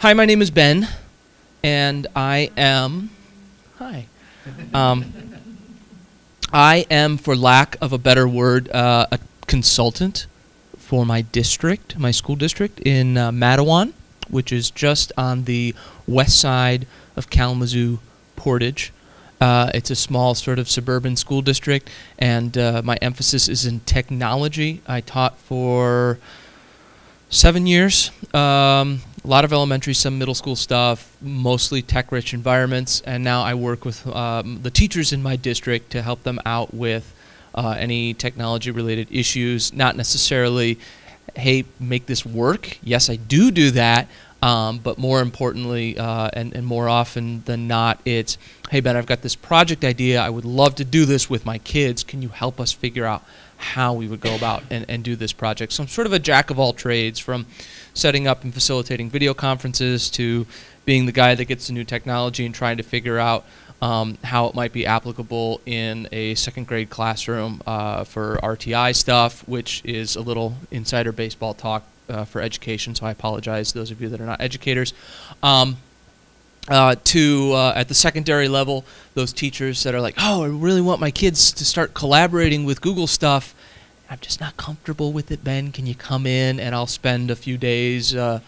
Hi, my name is Ben, and I am, I am, for lack of a better word, a consultant for my district, my school district in Matawan, which is just on the west side of Kalamazoo Portage. It's a small sort of suburban school district, and my emphasis is in technology. I taught for 7 years. A lot of elementary, some middle school stuff, mostly tech-rich environments, and now I work with the teachers in my district to help them out with any technology-related issues. Not necessarily, hey, make this work. Yes, I do that, but more importantly, and more often than not, it's, hey, Ben, I've got this project idea. I would love to do this with my kids. Can you help us figure out how we would go about and do this project? So I'm sort of a jack of all trades, from setting up and facilitating video conferences to being the guy that gets the new technology and trying to figure out how it might be applicable in a second grade classroom for RTI stuff, which is a little insider baseball talk for education, so I apologize to those of you that are not educators. To at the secondary level, those teachers that are like, oh, I really want my kids to start collaborating with Google stuff. I'm just not comfortable with it, Ben. Can you come in and I'll spend a few days or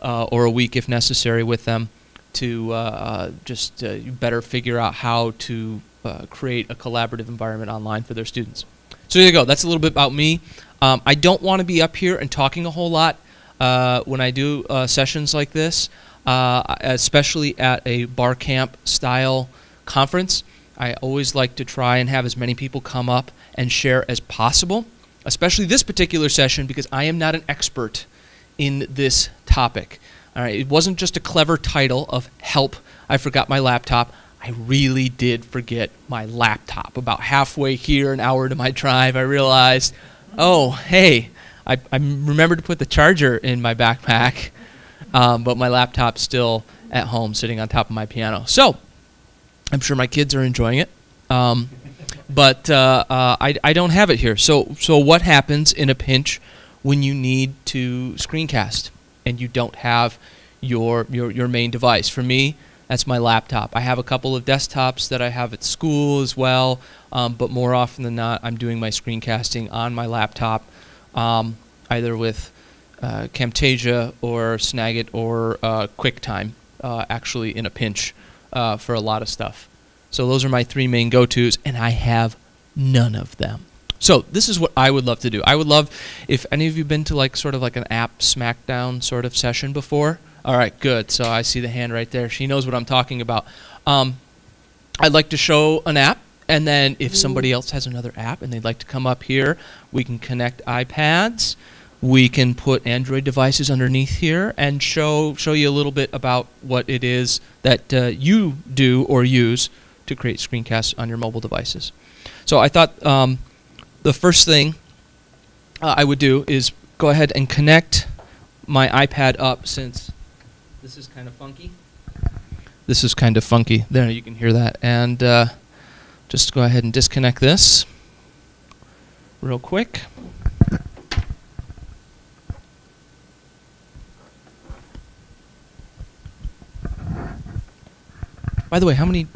a week if necessary with them to just better figure out how to create a collaborative environment online for their students. So there you go. That's a little bit about me. I don't want to be up here and talking a whole lot when I do sessions like this, especially at a bar camp style conference. I always like to try and have as many people come up and share as possible, especially this particular session, because I am not an expert in this topic. All right, it wasn't just a clever title of help, I forgot my laptop. I really did forget my laptop. About halfway here, an hour to my drive, I realized, oh, hey, I remembered to put the charger in my backpack, but my laptop's still at home sitting on top of my piano. So I'm sure my kids are enjoying it. But I don't have it here. So what happens in a pinch when you need to screencast and you don't have your main device? For me, that's my laptop. I have a couple of desktops that I have at school as well, but more often than not, I'm doing my screencasting on my laptop, either with Camtasia or Snagit or QuickTime, actually in a pinch for a lot of stuff. So those are my three main go-tos, and I have none of them. So this is what I would love to do. I would love, if any of you been to like sort of like an app smackdown sort of session before. All right, good. So I see the hand right there. She knows what I'm talking about. I'd like to show an app, and then if somebody else has another app and they'd like to come up here, we can connect iPads. We can put Android devices underneath here and show you a little bit about what it is that you do or use to create screencasts on your mobile devices. So I thought the first thing I would do is go ahead and connect my iPad up, since this is kind of funky. This is kind of funky. There, you can hear that. And just go ahead and disconnect this real quick. By the way, how many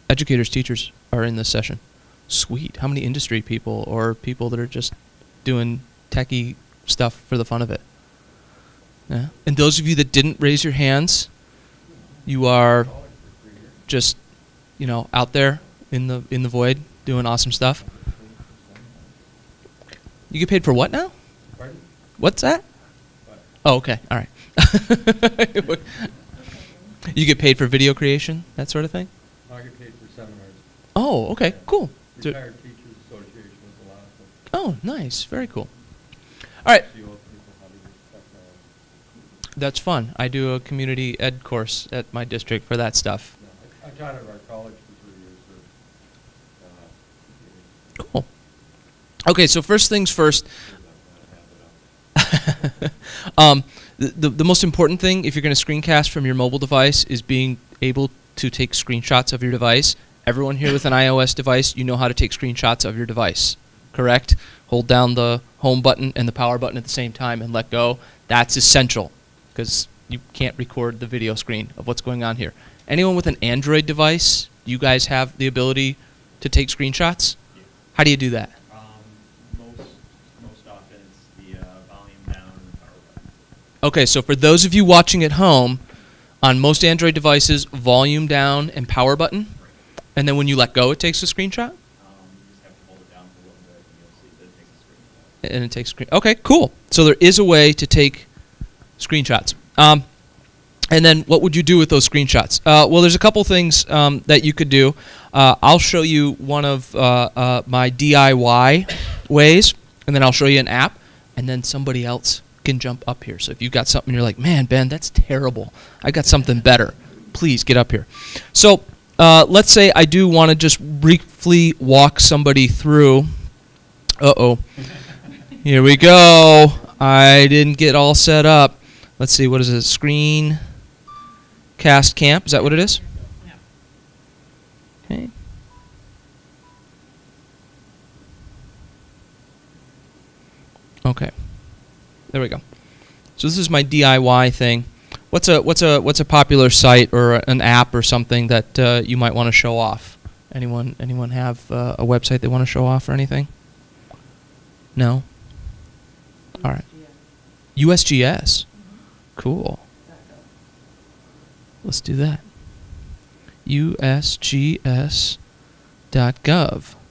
educators, teachers are in this session? Sweet. How many industry people or people that are just doing techie stuff for the fun of it? Yeah. And those of you that didn't raise your hands, you are just, you know, out there in the void doing awesome stuff. You get paid for what now? Pardon? What's that? What? Oh, okay. All right. You get paid for video creation, that sort of thing? I get paid for seminars. Oh, okay, cool. Retired Teachers Association was the last one. Oh, nice, very cool. All right. That's fun. I do a community ed course at my district for that stuff. No, I taught at our college for 3 years. Cool. Okay, so first things first. The most important thing, if you're going to screencast from your mobile device, is being able to take screenshots of your device. Everyone here with an iOS device, you know how to take screenshots of your device, correct? Hold down the home button and the power button at the same time and let go. That's essential, because you can't record the video screen of what's going on here. Anyone with an Android device, you guys have the ability to take screenshots? Yeah. How do you do that? Most often it's the volume down and the power button. Okay, so for those of you watching at home, on most Android devices, volume down and power button, Right. and then when you let go, it takes a screenshot? You just have to hold it down for a little bit and you'll see that it takes a screenshot. And it takes screen. Okay, cool. So there is a way to take screenshots. And then what would you do with those screenshots? Well, there's a couple things that you could do. I'll show you one of my DIY ways, and then I'll show you an app, and then somebody else can jump up here. So if you've got something you're like, man, Ben, that's terrible. I got something better. Please get up here. So let's say I do want to just briefly walk somebody through. Uh-oh. Here we go. I didn't get all set up. Let's see, what is it? Screencast Camp. Is that what it is? Yeah. Okay. Okay. There we go. So this is my DIY thing. What's a popular site or an app or something that you might want to show off? Anyone have a website they want to show off or anything? No. All right. USGS. Cool. Let's do that. USGS.gov.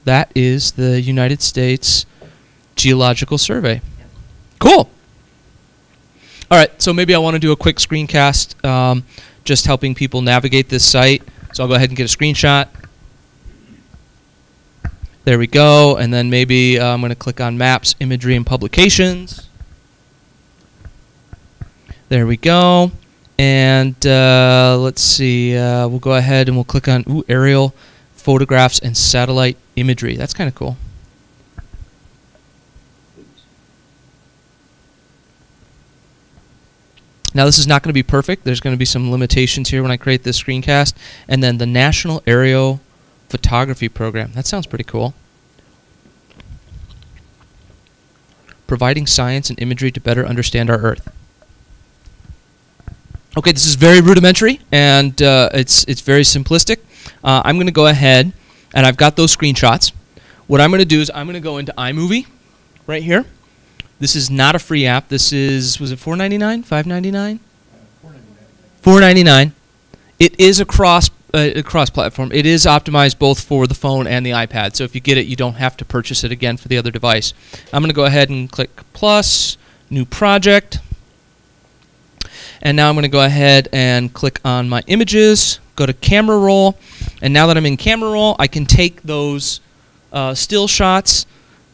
That is the United States Geological Survey. Cool. All right, so maybe I want to do a quick screencast, just helping people navigate this site. So I'll go ahead and get a screenshot. There we go, and then maybe I'm going to click on Maps, Imagery, and Publications. There we go. And let's see, we'll go ahead and we'll click on aerial photographs and satellite imagery. That's kind of cool. Now this is not going to be perfect. There's going to be some limitations here when I create this screencast. And then the National Aerial Photography Program. That sounds pretty cool. Providing science and imagery to better understand our Earth. Okay, this is very rudimentary, and it's very simplistic. I'm going to go ahead, and I've got those screenshots. What I'm going to do is I'm going to go into iMovie right here. This is not a free app. This is, was it $4.99? $5.99? $4.99. It is a cross-platform. It is optimized both for the phone and the iPad. So if you get it, you don't have to purchase it again for the other device. I'm going to go ahead and click plus, new project. And now I'm going to go ahead and click on my images, go to camera roll, and now that I'm in camera roll, I can take those still shots.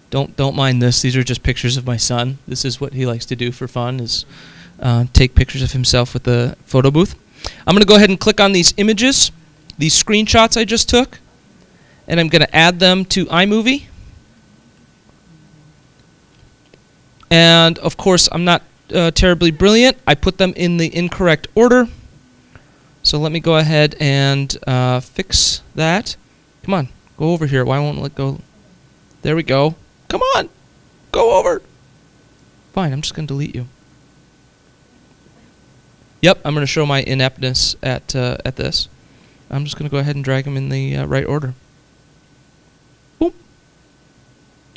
Don't mind this. These are just pictures of my son. This is what he likes to do for fun, is take pictures of himself with the photo booth. I'm going to go ahead and click on these images, these screenshots I just took, and I'm going to add them to iMovie. And of course, I'm not terribly brilliant. I put them in the incorrect order. So let me go ahead and fix that. Come on, go over here. Why won't it let go? There we go. Come on, go over. Fine, I'm just going to delete you. Yep, I'm going to show my ineptness at this. I'm just going to go ahead and drag them in the right order. Boop.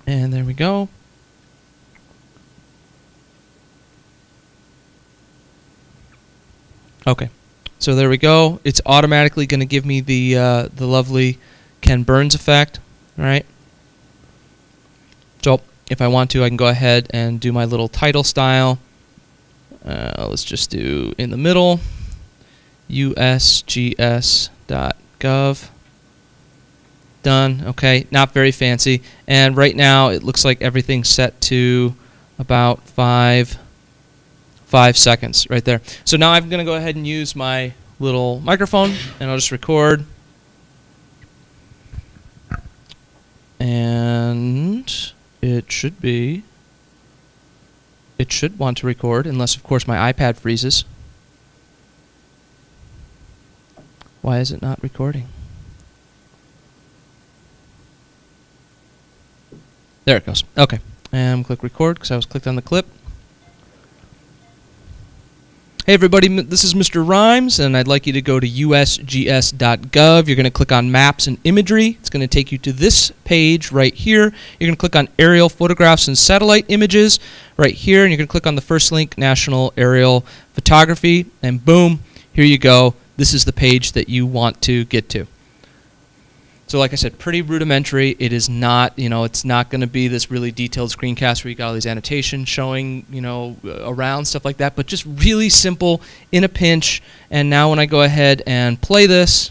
And there we go. Okay, so there we go. It's automatically going to give me the lovely Ken Burns effect, right? So if I want to, I can go ahead and do my little title style. Let's just do in the middle, usgs.gov. Done. Okay, not very fancy. And right now it looks like everything's set to about 5 seconds right there. So now I'm going to go ahead and use my little microphone, and I'll just record. And it should want to record, unless of course my iPad freezes. Why is it not recording? There it goes. Okay. And click record because I was clicked on the clip. Hey everybody, this is Mr. Rhymes, and I'd like you to go to usgs.gov. You're going to click on Maps and Imagery. It's going to take you to this page right here. You're going to click on Aerial Photographs and Satellite Images right here, and you're going to click on the first link, National Aerial Photography, and boom, here you go. This is the page that you want to get to. So like I said, pretty rudimentary. It is not, it's not going to be this really detailed screencast where you got all these annotations showing, around, stuff like that, but just really simple in a pinch. And now when I go ahead and play this,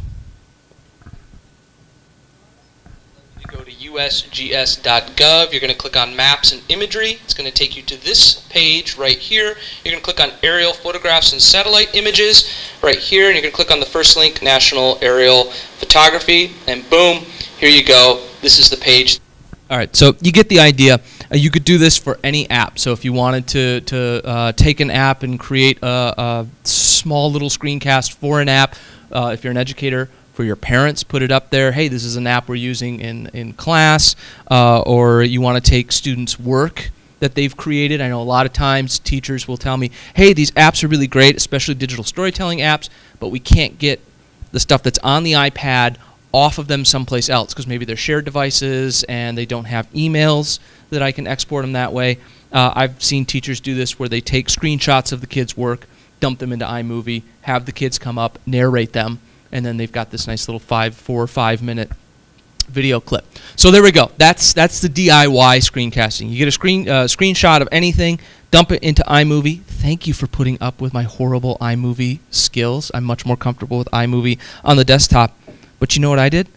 you go to usgs.gov. You're going to click on Maps and Imagery. It's going to take you to this page right here. You're going to click on Aerial Photographs and Satellite Images right here, and you're going to click on the first link, National Aerial Photography, and boom, here you go. This is the page. All right, so you get the idea. You could do this for any app. So if you wanted to take an app and create a small little screencast for an app, if you're an educator, for your parents, put it up there. Hey, this is an app we're using in class, or you want to take students' work that they've created. I know a lot of times teachers will tell me, hey, these apps are really great, especially digital storytelling apps, but we can't get the stuff that's on the iPad off of them someplace else because maybe they're shared devices and they don't have emails that I can export them that way. I've seen teachers do this where they take screenshots of the kids' work, dump them into iMovie, have the kids come up, narrate them, and then they've got this nice little 4 or 5 minute video clip. So there we go. That's the DIY screencasting. You get a screenshot of anything, dump it into iMovie. Thank you for putting up with my horrible iMovie skills. I'm much more comfortable with iMovie on the desktop. But you know what I did?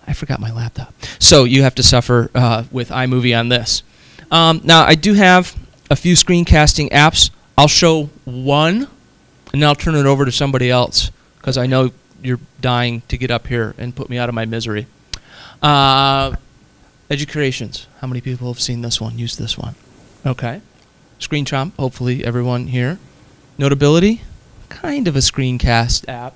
I forgot my laptop. So you have to suffer with iMovie on this. Now I do have a few screencasting apps. I'll show one, and then I'll turn it over to somebody else because I know you're dying to get up here and put me out of my misery. Educreations. How many people have seen this one, used this one? Okay. Screenchomp, hopefully everyone here. Notability, kind of a screencast app.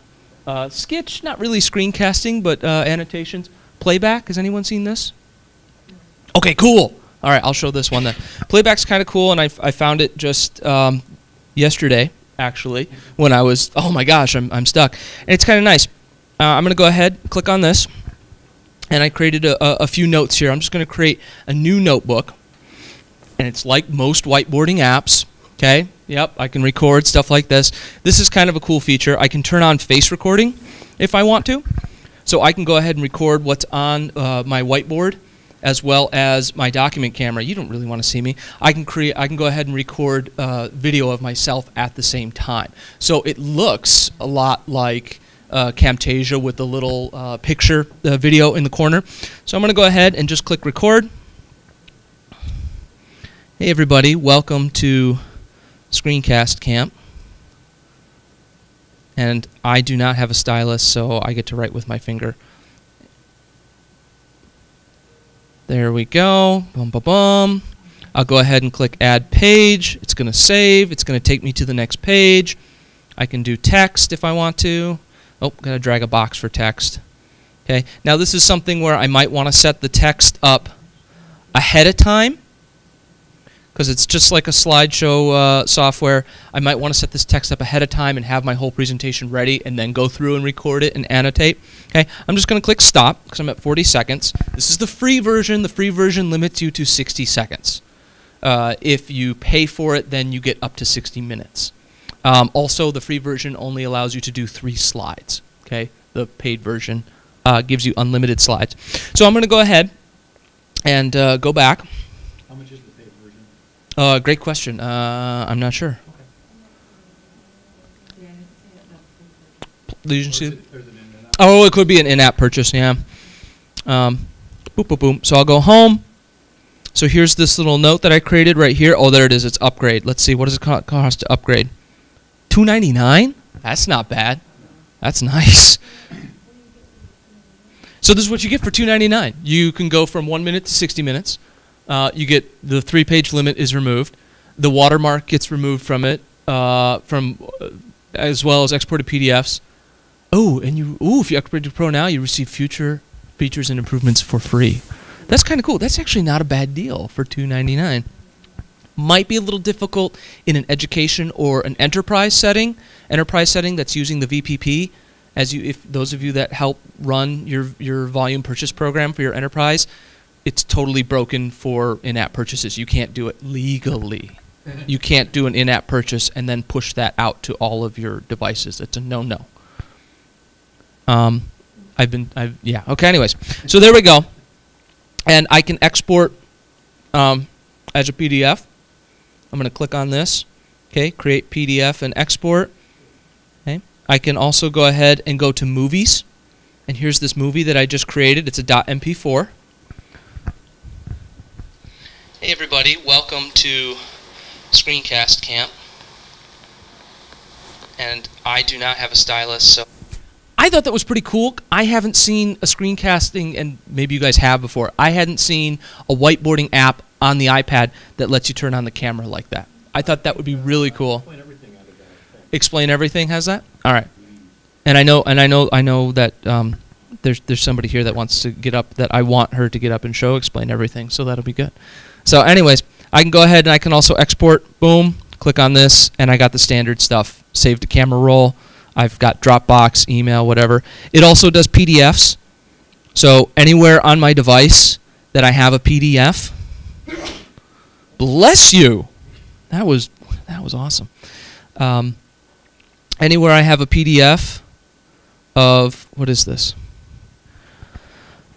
Sketch, not really screencasting, but annotations. Playback, has anyone seen this? Okay, cool. All right, I'll show this one then. Playback's kind of cool, and I found it just yesterday, actually, when I was, oh my gosh, I'm stuck. And it's kind of nice. I'm going to go ahead, click on this, and I created a few notes here. I'm just going to create a new notebook, and it's like most whiteboarding apps. Okay, yep, I can record stuff like this. This is kind of a cool feature. I can turn on face recording if I want to. So I can go ahead and record what's on my whiteboard as well as my document camera. You don't really want to see me. I can go ahead and record video of myself at the same time. So it looks a lot like Camtasia with the little picture video in the corner. So I'm going to go ahead and just click record. Hey everybody, welcome to Screencast Camp. And I do not have a stylus, so I get to write with my finger. There we go. Boom, boom, boom. I'll go ahead and click Add Page. It's going to save. It's going to take me to the next page. I can do text if I want to. Oh, got to drag a box for text. Okay. Now this is something where I might want to set the text up ahead of time, because it's just like a slideshow software. I might want to set this text up ahead of time and have my whole presentation ready and then go through and record it and annotate. Okay, I'm just going to click stop because I'm at 40 seconds. This is the free version. The free version limits you to 60 seconds. If you pay for it, then you get up to 60 minutes. Also, the free version only allows you to do 3 slides. Okay, the paid version gives you unlimited slides. So I'm going to go ahead and go back. How much is the paid version? Great question. I'm not sure. Did you see? Oh, it could be an in-app purchase. Yeah. Boom, boom, boom. So I'll go home. So here's this little note that I created right here. Oh, there it is. It's upgrade. Let's see. What does it cost to upgrade? $2.99? That's not bad. That's nice. So this is what you get for $2.99. You can go from 1 minute to 60 minutes. You get the 3-page limit is removed. The watermark gets removed from it, as well as exported PDFs. Oh, and if you upgrade to Pro now, you receive future features and improvements for free. That's kind of cool. That's actually not a bad deal for $2.99. Might be a little difficult in an education or an enterprise setting that's using the VPP. If those of you that help run your volume purchase program for your enterprise, it's totally broken for in-app purchases. You can't do it legally. You can't do an in-app purchase and then push that out to all of your devices. It's a no-no. Yeah. Okay. Anyways, so there we go, and I can export as a PDF. I'm going to click on this. Okay, create PDF and export. Okay, I can also go ahead and go to movies, and here's this movie that I just created. It's a .mp4. Hey everybody, welcome to Screencast Camp. And I do not have a stylus, so I thought that was pretty cool. I haven't seen a screencasting, and maybe you guys have before. I hadn't seen a whiteboarding app on the iPad that lets you turn on the camera like that. I thought that would be really cool. Explain everything out of that. Explain Everything has that? All right. And I know that there's somebody here that wants to get up, that I want her to get up and show Explain Everything, so that'll be good. So anyways, I can go ahead and I can also export. Boom. Click on this, and I got the standard stuff. Save to camera roll. I've got Dropbox, email, whatever. It also does PDFs. So anywhere on my device that I have a PDF, bless you. That was awesome. Anywhere I have a PDF of, what is this?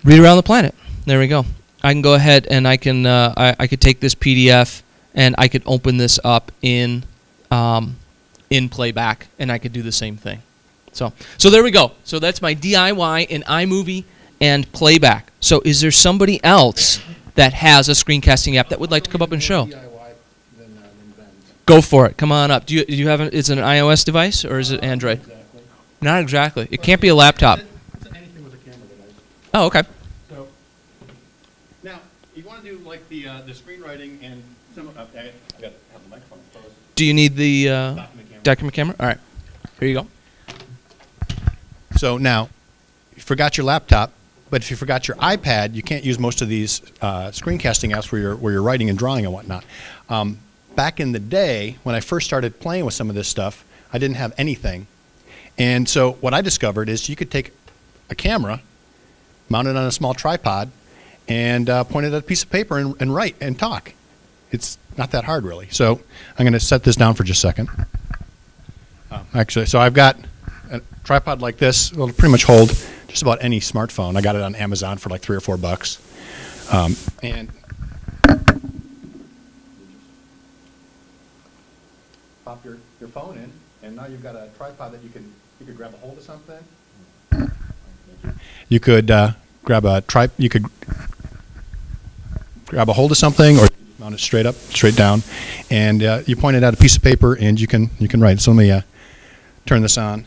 Read Around the Planet. There we go. I can go ahead and I can I could take this PDF and I could open this up in Playback, and I could do the same thing. So there we go. So that's my DIY in iMovie and Playback. So is there somebody else that has a screencasting app that would like to come up and show? Go for it. Come on up. Do you have is it an iOS device or is it Android? Exactly. Not exactly. It can't be a laptop. It's anything with a camera device. Oh, okay. So, now, you want to do like the screenwriting and some, I got to have the microphone closed. Do you need the Document camera. document camera? All right. Here you go. So now, you forgot your laptop, but if you forgot your iPad, you can't use most of these screencasting apps where you're writing and drawing and whatnot. Back in the day, when I first started playing with some of this stuff, I didn't have anything. And so what I discovered is you could take a camera, mount it on a small tripod, and point it at a piece of paper and write and talk. It's not that hard, really. So I'm going to set this down for just a second. Actually, so I've got a tripod like this. It'll pretty much hold just about any smartphone. I got it on Amazon for like $3 or $4. And pop your phone in, and now you've got a tripod that you could grab a hold of something. You could grab a hold of something, or mount it straight up, straight down, and you point it at a piece of paper, and you can write. So let me turn this on.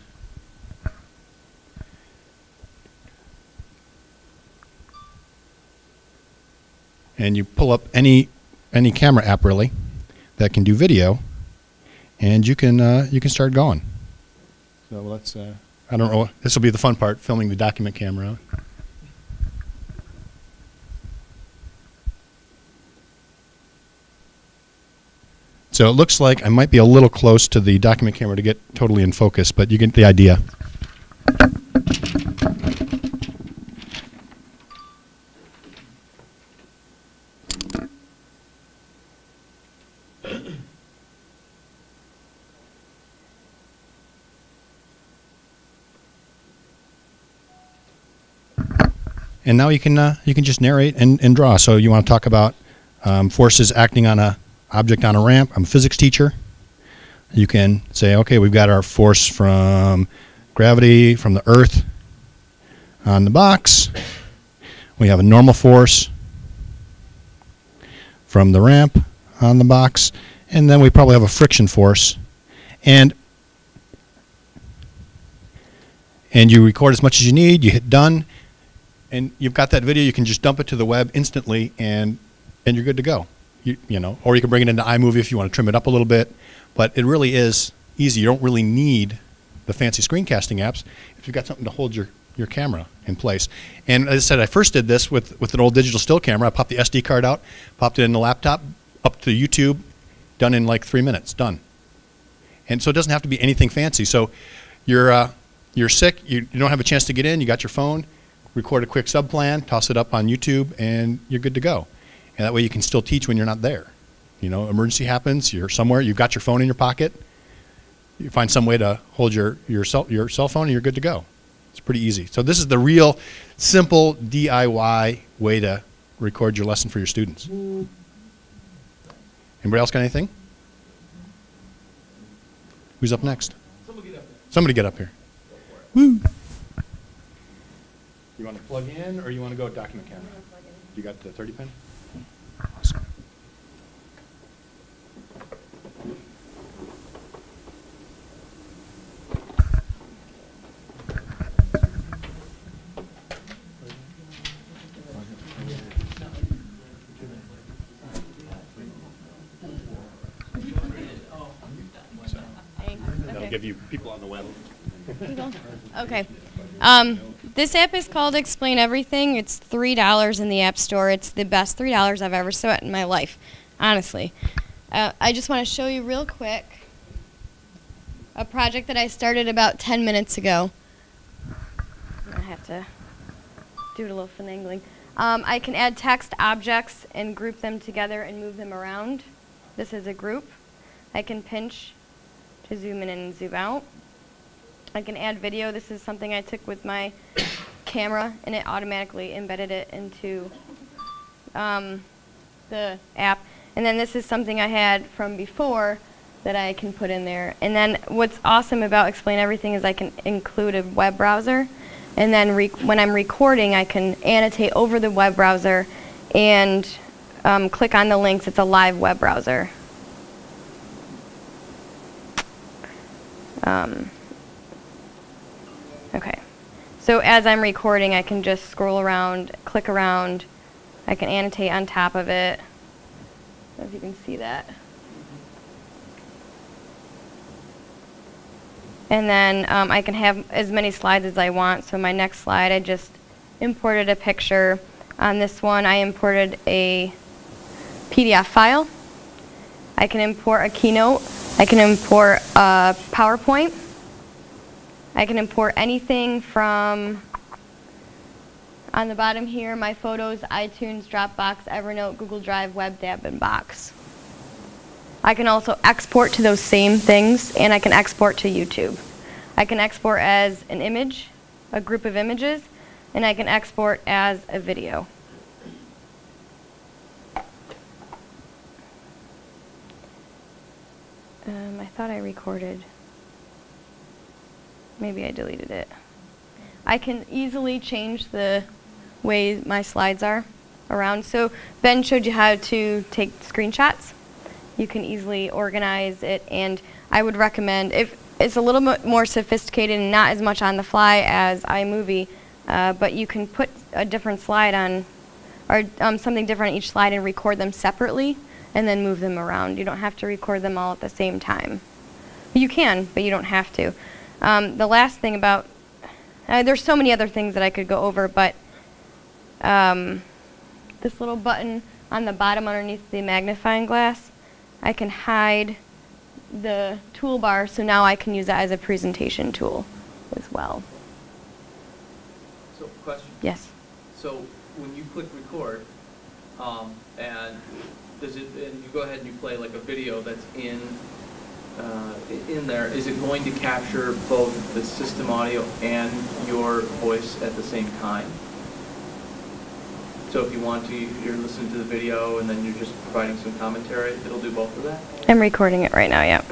And you pull up any camera app really that can do video, and you can start going. So let's I don't know. This will be the fun part, filming the document camera. So it looks like I might be a little close to the document camera to get totally in focus, but you get the idea. And now you can just narrate and draw. So you want to talk about forces acting on a object on a ramp. I'm a physics teacher. You can say, okay, we've got our force from gravity from the Earth on the box. We have a normal force from the ramp on the box, and then we probably have a friction force. And you record as much as you need. You hit done. And you've got that video. You can just dump it to the web instantly, and you're good to go. You know, or you can bring it into iMovie if you want to trim it up a little bit. But it really is easy. You don't really need the fancy screencasting apps if you've got something to hold your camera in place. And as I said, I first did this with an old digital still camera. I popped the SD card out, popped it in the laptop, up to YouTube, Done in like 3 minutes, done. And so it doesn't have to be anything fancy. So you're sick, you don't have a chance to get in, you got your phone, record a quick subplan, toss it up on YouTube, and you're good to go. And that way you can still teach when you're not there. You know, emergency happens, you're somewhere, you've got your phone in your pocket, you find some way to hold your cell phone and you're good to go. It's pretty easy. So this is the real simple DIY way to record your lesson for your students. Anybody else got anything? Who's up next? Somebody get up here. Woo! You want to plug in or you want to go document camera? You got the 30 pin? Awesome. That'll give you people on the web. Okay. This app is called Explain Everything. It's $3 in the App Store. It's the best $3 I've ever spent in my life, honestly. I just want to show you real quick a project that I started about 10 minutes ago. I have to do it a little finagling. I can add text objects and group them together and move them around. This is a group. I can pinch to zoom in and zoom out. I can add video. This is something I took with my camera, and it automatically embedded it into the app. And then this is something I had from before that I can put in there. And then what's awesome about Explain Everything is I can include a web browser. And then when I'm recording, I can annotate over the web browser and click on the links. It's a live web browser. Okay, so as I'm recording, I can just scroll around, click around. I can annotate on top of it. I don't know if you can see that. And then I can have as many slides as I want. So my next slide, I just imported a picture. On this one, I imported a PDF file. I can import a Keynote. I can import a PowerPoint. I can import anything from, on the bottom here, my photos, iTunes, Dropbox, Evernote, Google Drive, WebDAV, and Box. I can also export to those same things, and I can export to YouTube. I can export as an image, a group of images, and I can export as a video. I thought I recorded. Maybe I deleted it. I can easily change the way my slides are around. So Ben showed you how to take screenshots. You can easily organize it, and I would recommend, if it's a little bit more sophisticated and not as much on the fly as iMovie, but you can put a different slide on, or something different on each slide and record them separately and then move them around. You don't have to record them all at the same time. You can, but you don't have to. The last thing about, there's so many other things that I could go over, but this little button on the bottom underneath the magnifying glass, I can hide the toolbar, so now I can use that as a presentation tool as well. So, question? Yes. So, when you click record, and you go ahead and you play like a video that's in there, is it going to capture both the system audio and your voice at the same time? So if you want to, you're listening to the video and then you're just providing some commentary, it'll do both of that? I'm recording it right now, yep.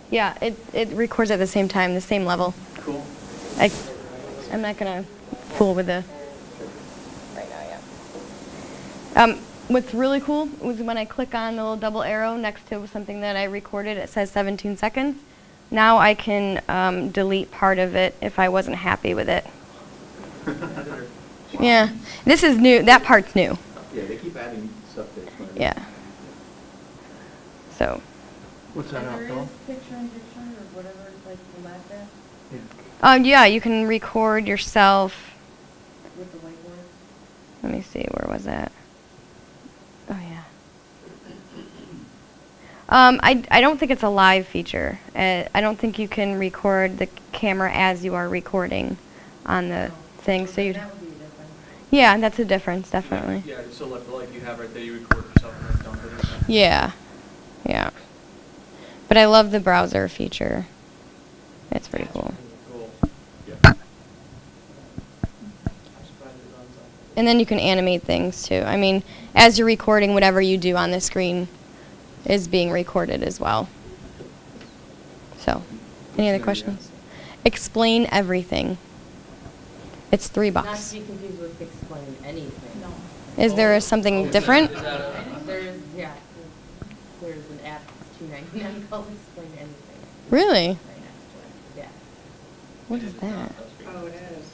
Yeah, it records at the same time, the same level. Cool. I'm not going to fool with the right now, yeah. What's really cool was when I click on the little double arrow next to something that I recorded, it says 17 seconds. Now I can delete part of it if I wasn't happy with it. Yeah, this is new. That part's new. Yeah, they keep adding stuff there. Yeah. So. What's that out, Phil? Picture in picture or whatever, like the last app? Yeah, you can record yourself. With the whiteboard? Let me see, where was that? Oh, yeah. I don't think it's a live feature. I don't think you can record the camera as you are recording on the thing. So you. That would be a difference. Yeah, that's a difference, definitely. Yeah, so like you have right there, you record yourself and then dump it. Yeah, yeah. But I love the browser feature. It's pretty cool. Cool. And then you can animate things too. I mean, as you're recording, whatever you do on the screen is being recorded as well. So, any other questions? Explain everything. It's $3. Not to be confused with explain anything. No. Is there something different? There's, yeah, there's an app, it's $2.99 called Explain Anything. Really? Right next to it, yeah. What is that? Oh, it is.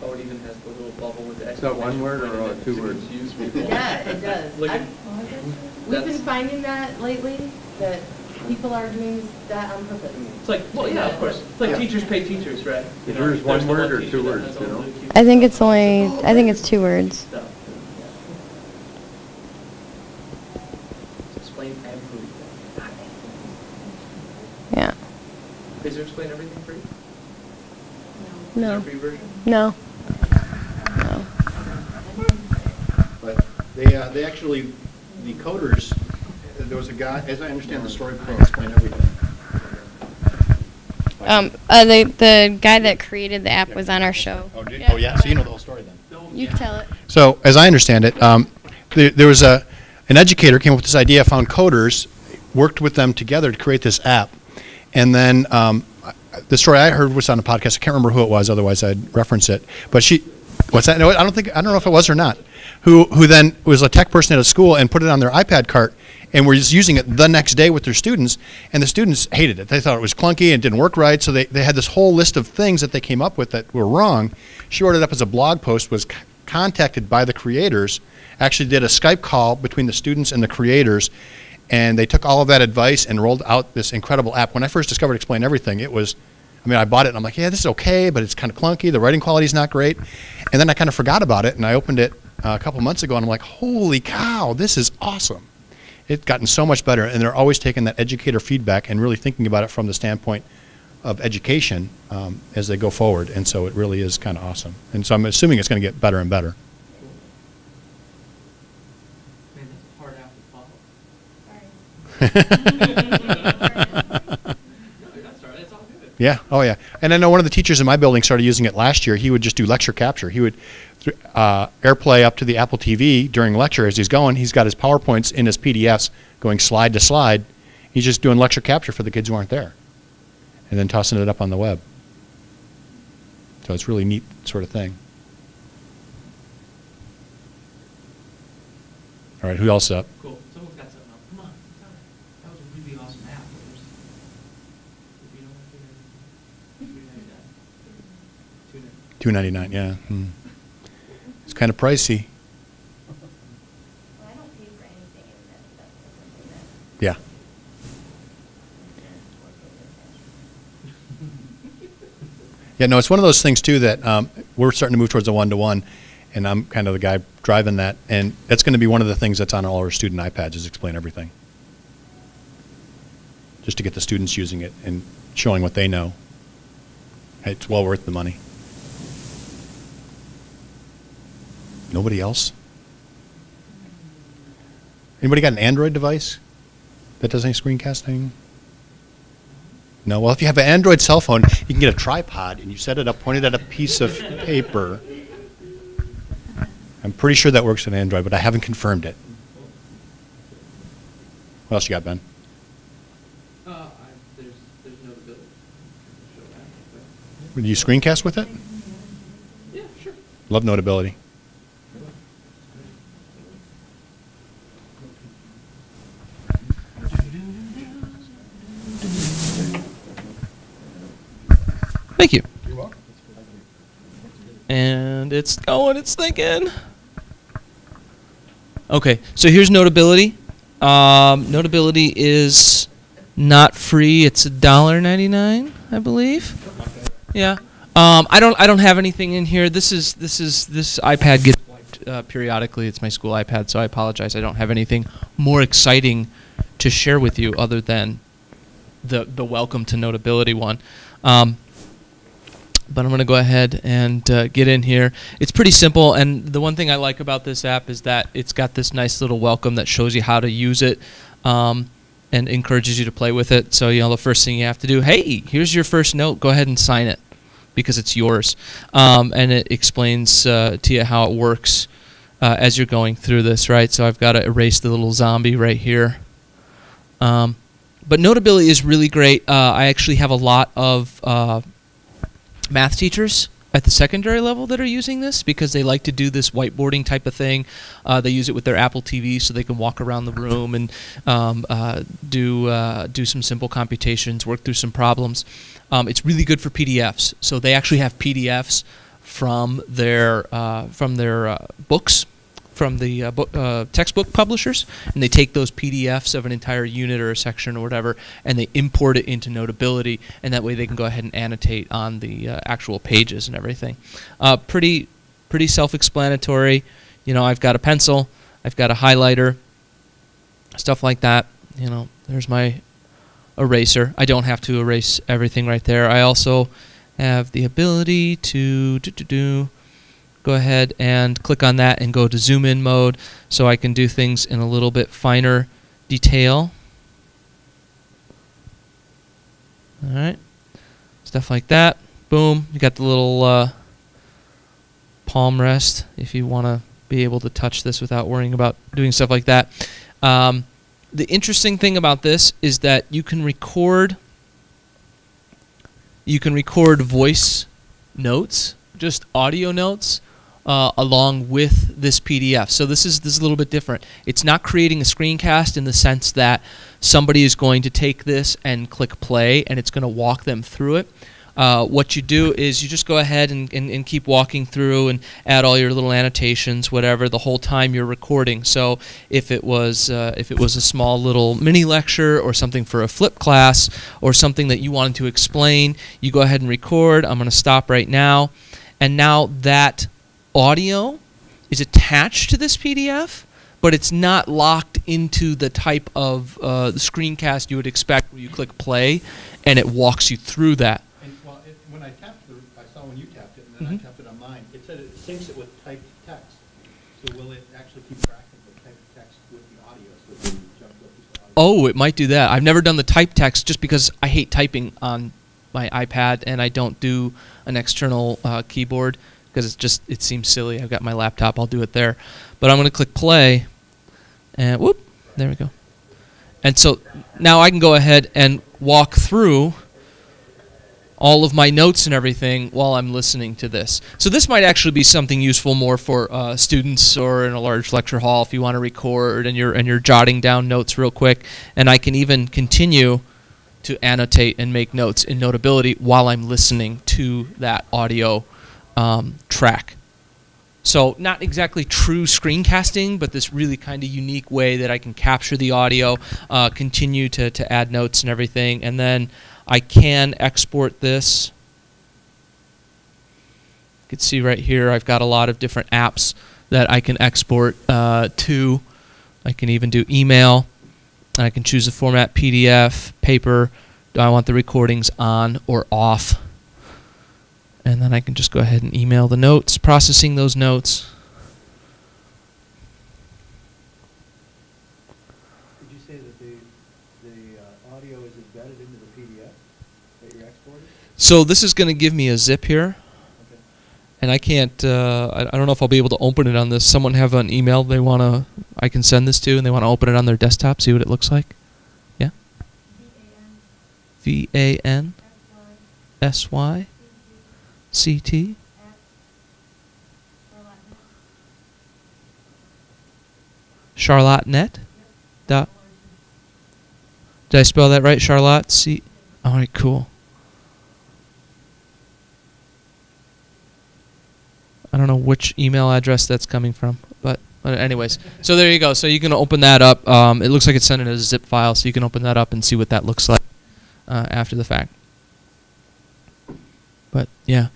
Oh, it even has the little bubble with the Is that one word or two words? Yeah, it does. Look at- We've been That's- finding that lately, that people are doing that on purpose. It's like, well, yeah, of course. It's like teachers pay teachers, right? Is yours one word or two words, you know? I think it's only, I think it's 2 words. Explain everything. Yeah. Is there explain everything free? No. Is there a free version? No. No. But they actually, the coders, there was a guy, as I understand the story, before I'll explain everything. The guy that created the app was on our show. Oh, yeah, so you know the whole story then. You can tell it. So, as I understand it, there was an educator came up with this idea, found coders, worked with them together to create this app, and then the story I heard was on a podcast. I can't remember who it was, otherwise I'd reference it. But what's that? No, I don't know if it was or not. Who then was a tech person at a school and put it on their iPad cart and were just using it the next day with their students, and the students hated it. They thought it was clunky and didn't work right, so they had this whole list of things that they came up with that were wrong. She wrote it up as a blog post, was contacted by the creators, actually did a Skype call between the students and the creators, and they took all of that advice and rolled out this incredible app. When I first discovered Explain Everything, it was, I mean, I bought it and I'm like, yeah, this is okay, but it's kind of clunky. The writing quality is not great. And then I kind of forgot about it, and I opened it a couple months ago, and I'm like, holy cow, this is awesome. It's gotten so much better, and they're always taking that educator feedback and really thinking about it from the standpoint of education as they go forward, and so it really is kind of awesome. And so I'm assuming it's going to get better and better. Man, that's a hard app to follow. No, you're not sorry. It's all good. Yeah, oh yeah. And I know one of the teachers in my building started using it last year. He would just do lecture capture. He would AirPlay up to the Apple TV during lecture as he's going. He's got his PowerPoints in his PDFs going slide to slide. He's just doing lecture capture for the kids who aren't there and then tossing it up on the web. So it's a really neat sort of thing. All right, who else is up? Cool. Someone's got something else. Come on. It's all right. That was a really awesome app. If you don't have $2.99. $2.99, yeah. It's kind of pricey. Well, I don't pay for anything, and that's something that. Yeah. Yeah, no, it's one of those things, too, that we're starting to move towards a one-to-one, and I'm kind of the guy driving that, and that's going to be one of the things that's on all our student iPads is Explain Everything. Just to get the students using it and showing what they know. It's well worth the money. Nobody else? Anybody got an Android device that does any screencasting? No? Well, if you have an Android cell phone, you can get a tripod and you set it up, point it at a piece of paper. I'm pretty sure that works on Android, but I haven't confirmed it. What else you got, Ben? There's notability. Show that. Would you screencast with it? Yeah, sure. Love notability. Thank you. You're welcome. And it's going, it's thinking. Okay, so here's Notability. Notability is not free. It's $1.99, I believe. Yeah. I don't have anything in here. This iPad gets wiped periodically. It's my school iPad, so I apologize. I don't have anything more exciting to share with you other than the welcome to Notability one. But I'm going to go ahead and get in here. It's pretty simple, and the one thing I like about this app is that it's got this nice little welcome that shows you how to use it and encourages you to play with it. So, the first thing you have to do, hey, here's your first note. Go ahead and sign it because it's yours. And it explains to you how it works as you're going through this, right? So I've got to erase the little zombie right here. But Notability is really great. I actually have a lot of math teachers at the secondary level that are using this because they like to do this whiteboarding type of thing. They use it with their Apple TV so they can walk around the room and do some simple computations, work through some problems. It's really good for PDFs. So they actually have PDFs from their books, from the textbook publishers, and they take those PDFs of an entire unit or a section or whatever, and they import it into Notability, and that way they can go ahead and annotate on the actual pages and everything. Pretty self-explanatory. I've got a pencil, I've got a highlighter, stuff like that. There's my eraser. I don't have to erase everything right there. I also have the ability to go ahead and click on that and go to zoom in mode so I can do things in a little bit finer detail. Alright, stuff like that. Boom, you got the little palm rest if you want to be able to touch this without worrying about doing stuff like that. The interesting thing about this is that you can record voice notes, just audio notes, along with this PDF. So this is a little bit different. It's not creating a screencast in the sense that somebody is going to take this and click play and it's going to walk them through it. What you do is you just go ahead and keep walking through and add all your little annotations, whatever, the whole time you're recording. So if it was a small little mini lecture or something for a flip class or something that you wanted to explain, you go ahead and record. I'm going to stop right now, and now that audio is attached to this PDF, but it's not locked into the type of screencast you would expect where you click play and it walks you through that. And when I tapped it, I saw when you tapped it, and then I tapped it on mine, it said it syncs it with typed text. So will it actually keep track of the typed text with the audio so that you jump with the audio? Oh, it might do that. I've never done the typed text just because I hate typing on my iPad and I don't do an external keyboard, because it seems silly. I've got my laptop, I'll do it there. But I'm going to click play, and whoop, there we go. And so now I can go ahead and walk through all of my notes and everything while I'm listening to this. So this might actually be something useful more for students or in a large lecture hall if you want to record and you're jotting down notes real quick. And I can even continue to annotate and make notes in Notability while I'm listening to that audio track. So not exactly true screencasting, but this really kind of unique way that I can capture the audio, continue to add notes and everything, and then I can export this. You can see right here I've got a lot of different apps that I can export to. I can even do email. I can choose the format PDF, paper. Do I want the recordings on or off? And then I can just go ahead and email the notes, processing those notes. Did you say that the audio is embedded into the PDF that you're exporting? So this is going to give me a zip here. Okay. And I can't, I don't know if I'll be able to open it on this. Someone have an email I can send this to, and they want to open it on their desktop, see what it looks like. Yeah? VAN SY CT Charlottenet. Dot. Did I spell that right? Charlotte C. All right, cool. I don't know which email address that's coming from, but But anyways, so there you go. So you can open that up. It looks like it's sent in as a zip file, so you can open that up and see what that looks like after the fact. But yeah,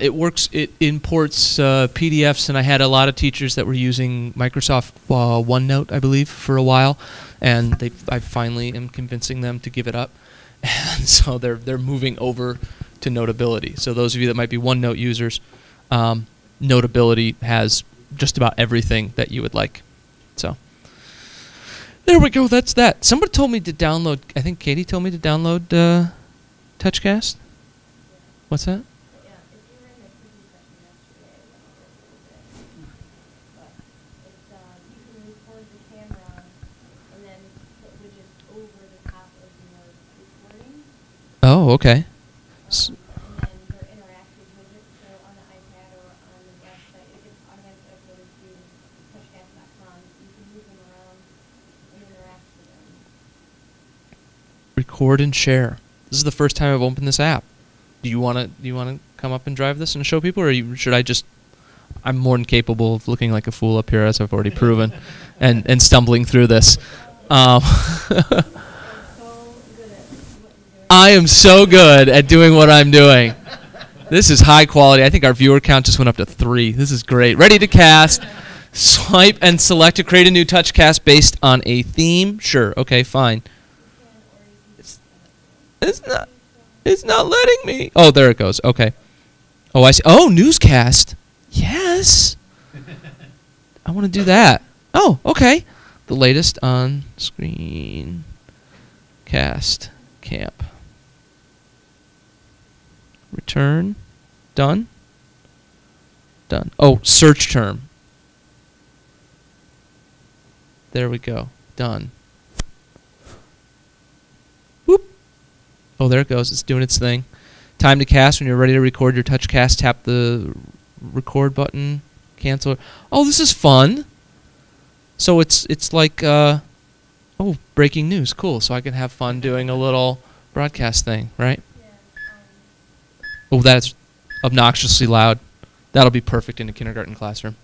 it works. It imports PDFs, and I had a lot of teachers that were using Microsoft OneNote, I believe, for a while, and I finally am convincing them to give it up, and so they're moving over to Notability. So those of you that might be OneNote users, Notability has just about everything that you would like. So there we go. That's that. Somebody told me to download. I think Katie told me to download TouchCast. What's that? Yeah, if you were in the preview session yesterday, I went over it a little bit. But it's, you can record the camera and then put widgets over the top of your recording. Oh, okay. And then they're interactive widgets, so on the iPad or on the website, it gets automatically uploaded to touchcast.com. You can move them around and interact with them. Record and share. This is the first time I've opened this app. Do you want to come up and drive this and show people, or should I just? I'm more than capable of looking like a fool up here, as I've already proven, and stumbling through this. I am so good at doing what I'm doing. This is high quality. I think our viewer count just went up to 3. This is great. Ready to cast. Swipe and select to create a new TouchCast based on a theme. Sure. Okay. Fine. It's not letting me. Oh, there it goes. Okay. Oh, I see. Oh, newscast. Yes. I want to do that. Oh, okay. The latest on Screencast Camp. Return. Done. Done. Oh, search term. There we go. Done. Whoop. Oh, there it goes. It's doing its thing. Time to cast. When you're ready to record your TouchCast, tap the record button. Cancel. Oh, this is fun. So it's like oh, breaking news. Cool. So I can have fun doing a little broadcast thing, right? Oh, that's obnoxiously loud. That'll be perfect in a kindergarten classroom.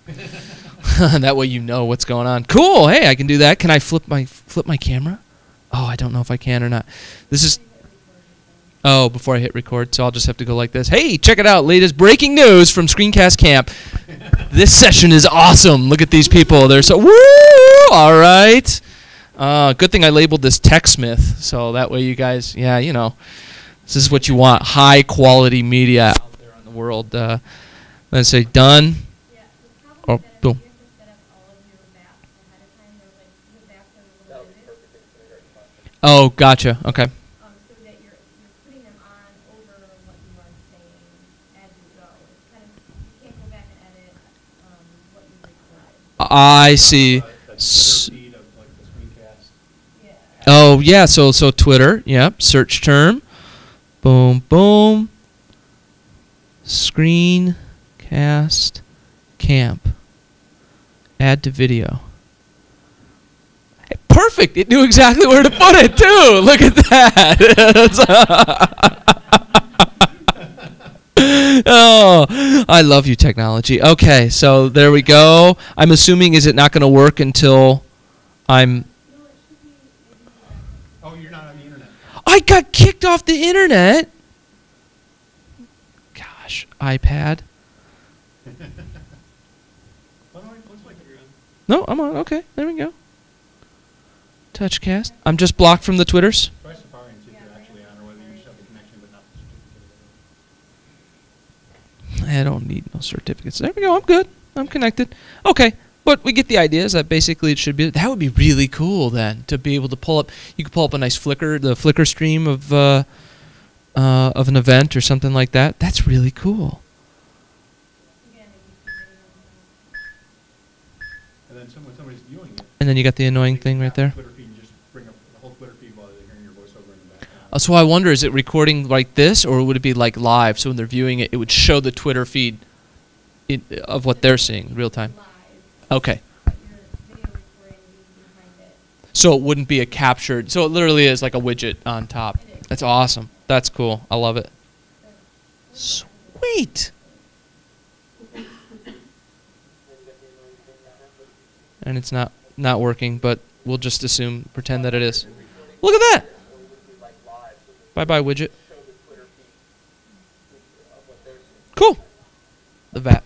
That way you know what's going on. Cool. Hey, I can do that. Can I flip my camera? Oh, I don't know if I can or not. This is. Oh, before I hit record, so I'll just have to go like this. Hey, check it out. Latest breaking news from Screencast Camp. This session is awesome. Look at these people. They're so woo! All right. Good thing I labeled this TechSmith, so that way you guys, yeah, you know, this is what you want. High quality media out there in the world. Let's say done. Oh, boom. Oh, gotcha. Okay. I see. Oh yeah, so Twitter, yep. Search term, boom, boom. Screencast camp. Add to video. Hey, perfect. It knew exactly where to put it too. Look at that. Oh, I love you, technology. Okay, so there we go. I'm assuming, is it not going to work until I'm... Oh, you're not on the internet. I got kicked off the internet. Gosh, iPad. No, I'm on. Okay, there we go. TouchCast. I'm just blocked from the Twitters. Try Safari and see if you're actually on, or whether you just have the connection but not the certificate. I don't need no certificates. There we go. I'm good. I'm connected. Okay. But we get the idea is that basically it should be... That would be really cool then, to be able to pull up... You could pull up a nice Flickr, the Flickr stream of an event or something like that. That's really cool. And then when somebody's viewing it... And then you got the annoying thing right there. Twitter feed and just bring up the whole Twitter feed while they're hearing your voiceover in the background. So I wonder, is it recording like this, or would it be like live? So when they're viewing it, it would show the Twitter feed of what they're seeing real time. Okay. So it wouldn't be a captured. So it literally is like a widget on top. That's awesome. That's cool. I love it. Sweet. and it's not working, but we'll just pretend that it is. Look at that! Bye-bye, widget. Cool. The VAT.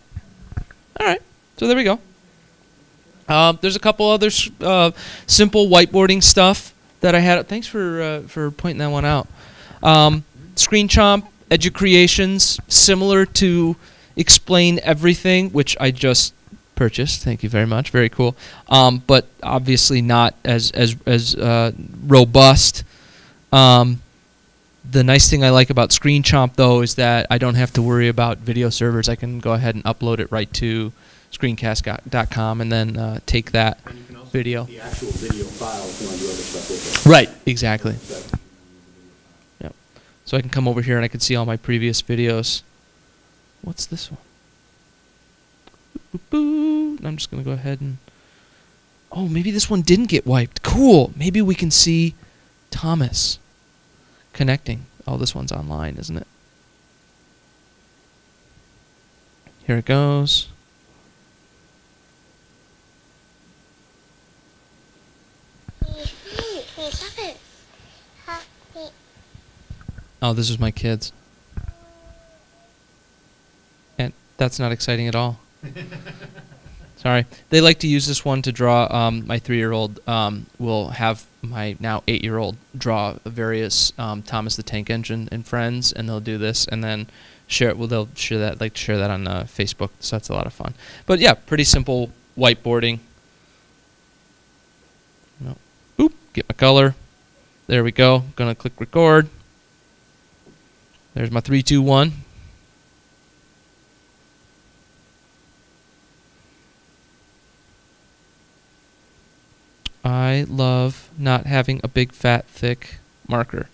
All right. So there we go. There's a couple other simple whiteboarding stuff that I had. Thanks for pointing that one out. Screen Chomp, Educreations, similar to Explain Everything, which I just purchased. Thank you very much. Very cool. But obviously not as robust. The nice thing I like about Screen Chomp, though, is that I don't have to worry about video servers. I can go ahead and upload it right to screencast.com and then take that video. The actual video file if you want to do other stuff with it. Right, exactly. Yep. So I can come over here and I can see all my previous videos. What's this one? Boop. I'm just going to go ahead and... Oh, maybe this one didn't get wiped. Cool. Maybe we can see Thomas connecting. Oh, this one's online, isn't it? Here it goes. Oh, this is my kids. And that's not exciting at all. Sorry. They like to use this one to draw. My 3-year-old will have my now 8-year-old draw various Thomas the Tank Engine and friends, and they'll do this and then share it. Well, they'll share that, like to share that on Facebook, so that's a lot of fun. But yeah, pretty simple whiteboarding. No. Boop. Get my color. There we go. Gonna click record. There's my 3, 2, 1. I love not having a big, fat, thick marker.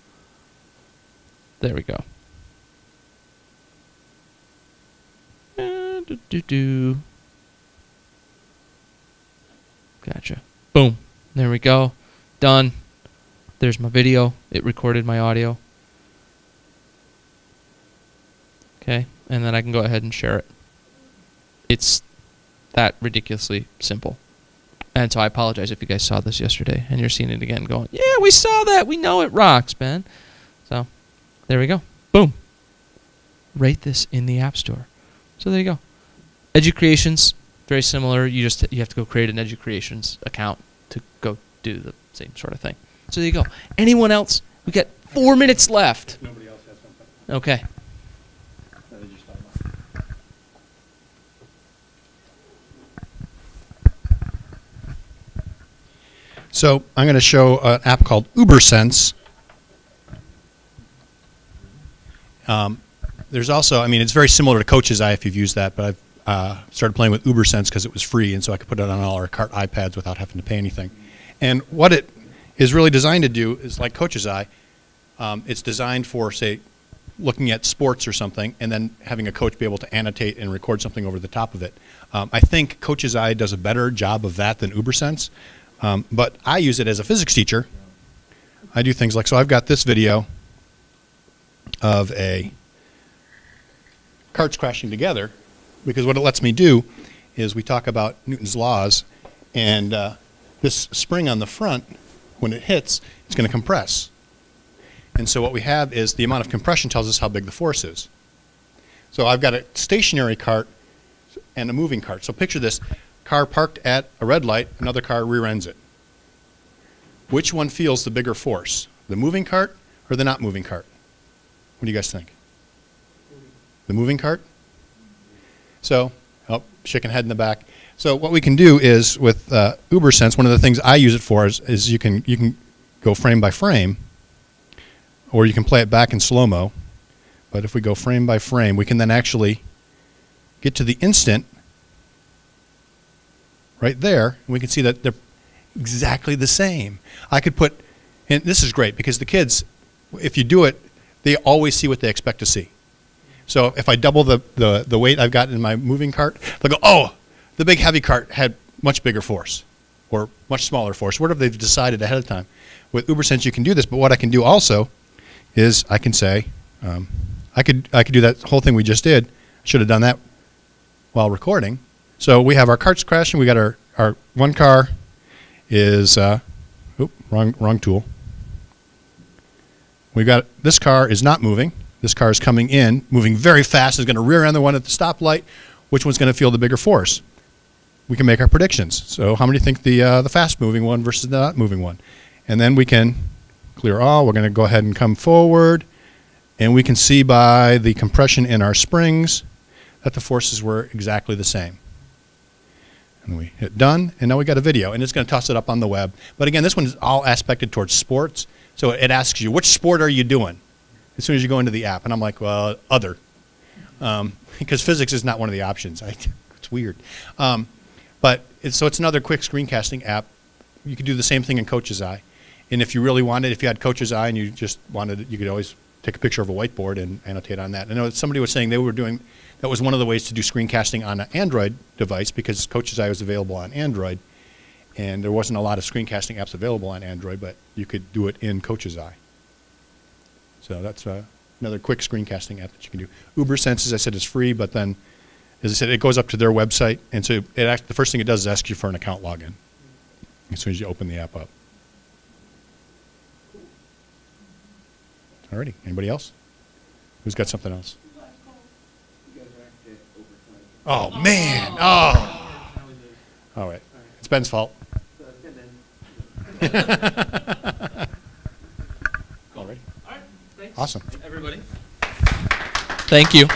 There we go. Gotcha. Boom. There we go. Done. There's my video. It recorded my audio. Okay, and then I can go ahead and share it. It's that ridiculously simple. And so I apologize if you guys saw this yesterday and you're seeing it again going, yeah, we saw that. We know it rocks, man. So there we go. Boom. Rate this in the App Store. So there you go. Educreations, very similar. You have to go create an Educreations account to go do the same sort of thing. So there you go. Anyone else? We got 4 minutes left. Nobody else has something. Okay. No, they just thought about it. So I'm going to show an app called UberSense. There's also, I mean, it's very similar to Coach's Eye if you've used that, but I've started playing with UberSense because it was free, and so I could put it on all our cart iPads without having to pay anything. And what it is really designed to do is like Coach's Eye. It's designed for, say, looking at sports or something, and then having a coach be able to annotate and record something over the top of it. I think Coach's Eye does a better job of that than UberSense, but I use it as a physics teacher. I do things like, so I've got this video of a carts crashing together, because what it lets me do is we talk about Newton's laws, and this spring on the front, when it hits, it's going to compress. And so what we have is the amount of compression tells us how big the force is. So I've got a stationary cart and a moving cart. So picture this, car parked at a red light, another car rear ends it. Which one feels the bigger force? The moving cart or the not moving cart? What do you guys think? The moving cart? So, oh, shaking head in the back. So what we can do is with UberSense, one of the things I use it for is you can go frame by frame, or you can play it back in slow-mo. But if we go frame by frame, we can then actually get to the instant right there, and we can see that they're exactly the same. I could put, and this is great because the kids, if you do it, they always see what they expect to see. So if I double the weight I've got in my moving cart, they'll go, oh, the big heavy cart had much bigger force or much smaller force, whatever they've decided ahead of time. With UberSense, you can do this, but what I can do also is I can say, I could do that whole thing we just did. Should have done that while recording. So we have our carts crashing, we got our our one car is, wrong tool. We've got, this car is not moving. This car is coming in, moving very fast, is going to rear end the one at the stoplight. Which one's going to feel the bigger force? We can make our predictions. So how many think the fast-moving one versus the not-moving one? And then we can clear all. We're going to go ahead and come forward. And we can see by the compression in our springs that the forces were exactly the same. And we hit done, and now we got a video. And it's going to toss it up on the web. But again, this one is all aspected towards sports. So it asks you, which sport are you doing? As soon as you go into the app. And I'm like, well, other. Because physics is not one of the options. It's weird. But so it's another quick screencasting app. You could do the same thing in Coach's Eye. And if you really wanted, if you had Coach's Eye and you just wanted it, you could always take a picture of a whiteboard and annotate on that. I know somebody was saying they were doing, that was one of the ways to do screencasting on an Android device because Coach's Eye was available on Android. And there wasn't a lot of screencasting apps available on Android, but you could do it in Coach's Eye. So that's another quick screencasting app that you can do. UberSense, as I said, is free, but then, as I said, it goes up to their website, and so the first thing it does is ask you for an account login as soon as you open the app up. Alrighty, anybody else? Who's got something else? Oh, man! Oh! All right. It's Ben's fault. Alrighty. All right, thanks. Awesome. Everybody. Thank you.